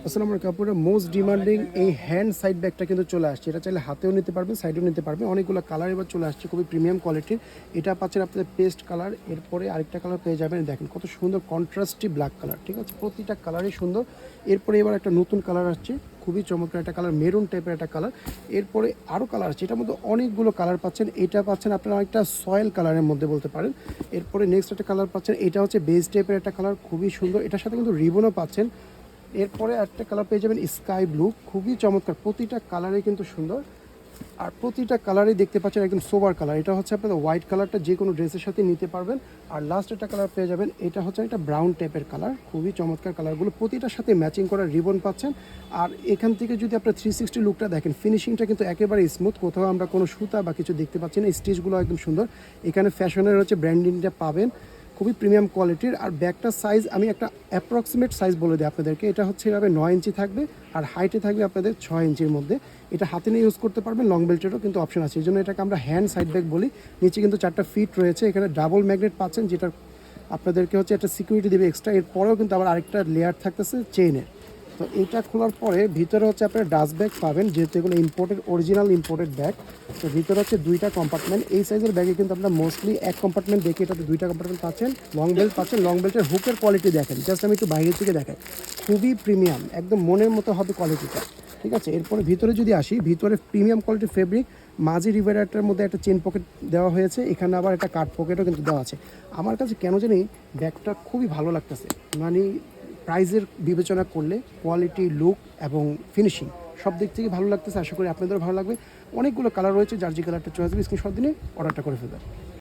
আসসালামু আলাইকুম। কাপড়ের মোস্ট ডিমান্ডিং এই হ্যান্ড সাইড ব্যাগটা কিন্তু চলে আসছে। এটা চাইলে হাতেও নিতে পারবেন, সাইডেও নিতে পারবেন। অনেকগুলো কালার এবার চলে আসছে, খুবই প্রিমিয়াম কোয়ালিটির। এটা পাচ্ছেন আপনাদের পেস্ট কালার, এরপরে আরেকটা কালার পেয়ে যাবেন। দেখেন কত সুন্দর কন্ট্রাস্টি ব্ল্যাক কালার, ঠিক আছে? প্রতিটা কালারই সুন্দর। এরপরে এবার একটা নতুন কালার আসছে, খুবই চমৎকার একটা কালার, মেরুন টাইপের একটা কালার। এরপরে আরও কালার আছে, এটার মধ্যে অনেকগুলো কালার পাচ্ছেন। এটা পাচ্ছেন আপনারা অনেকটা সয়েল কালারের মধ্যে বলতে পারেন। এরপরে নেক্সট একটা কালার পাচ্ছেন, এটা হচ্ছে বেজ টাইপের একটা কালার, খুবই সুন্দর। এটার সাথে কিন্তু রিবনও পাচ্ছেন। এরপরে একটা কালার পেয়ে যাবেন স্কাই ব্লু, খুবই চমৎকার। প্রতিটা কালারই কিন্তু সুন্দর, আর প্রতিটা কালারই দেখতে পাচ্ছেন একদম সোবার কালার। এটা হচ্ছে আপনাদের হোয়াইট কালারটা যে কোনো ড্রেসের সাথে নিতে পারবেন। আর লাস্ট একটা কালার পেয়ে যাবেন, এটা হচ্ছে একটা ব্রাউন টাইপের কালার, খুবই চমৎকার কালারগুলো। প্রতিটার সাথে ম্যাচিং করা রিবন পাচ্ছেন। আর এখান থেকে যদি আপনার 360 লুকটা দেখেন, ফিনিশিংটা কিন্তু একেবারে স্মুথ, কোথাও আমরা কোনো সুতা বা কিছু দেখতে পাচ্ছি না। স্টিচগুলো একদম সুন্দর। এখানে ফ্যাশনের হচ্ছে ব্র্যান্ডিংটা পাবেন, খুবই প্রিমিয়াম কোয়ালিটির। আর ব্যাগটার সাইজ আমি একটা অ্যাপ্রক্সিমেট সাইজ বলে দিই আপনাদেরকে। এটা হচ্ছে এভাবে 9 ইঞ্চি থাকবে, আর হাইটে থাকবে আপনাদের 6 ইঞ্চির মধ্যে। এটা হাতে নিয়ে ইউজ করতে পারবেন, লং বেল্টেরও কিন্তু অপশন আছে, এই জন্য এটাকে আমরা হ্যান্ড সাইড ব্যাগ বলি। নিচে কিন্তু 4টা ফিট রয়েছে, এখানে ডাবল ম্যাগনেট পাচ্ছেন, যেটা আপনাদেরকে হচ্ছে একটা সিকিউরিটি দেবে এক্সট্রা। এরপরেও কিন্তু আবার আরেকটা লেয়ার থাকতেছে চেইনের। তো এইটা খোলার পরে ভিতরে হচ্ছে আপনারা ডাস্ট ব্যাগ পাবেন, যেহেতু এগুলো ইম্পোর্টেড, অরিজিনাল ইম্পোর্টেড ব্যাগ। তো ভিতরে হচ্ছে 2টা কম্পার্টমেন্ট। এই সাইজের ব্যাগে কিন্তু আপনারা মোস্টলি এক কম্পার্টমেন্ট দেখে এটাতে 2টা কম্পার্টমেন্ট পাচ্ছেন। লং বেল্ট পাচ্ছেন, লং বেল্টের হুকের কোয়ালিটি দেখেন, জাস্ট আমি একটু বাইরে থেকে দেখাই, খুবই প্রিমিয়াম, একদম মনের মতো হবে কোয়ালিটিটা, ঠিক আছে? এরপরে ভিতরে যদি আসি, ভিতরে প্রিমিয়াম কোয়ালিটির ফেব্রিক, মাঝি রিভারাটার মধ্যে একটা চেন পকেট দেওয়া হয়েছে, এখানে আবার একটা কাট পকেটও কিন্তু দেওয়া আছে। আমার কাছে কেন জানি ব্যাগটা খুবই ভালো লাগতেছে, মানে প্রাইজের বিবেচনা করলে কোয়ালিটি, লুক এবং ফিনিশিং সব দিক থেকে ভালো লাগতেছে। আশা করি আপনাদেরও ভালো লাগবে। অনেকগুলো কালার রয়েছে, যার যে কালারটা চয়েস হবে স্ক্রিনশট দিলে অর্ডারটা করে ফেলবেন।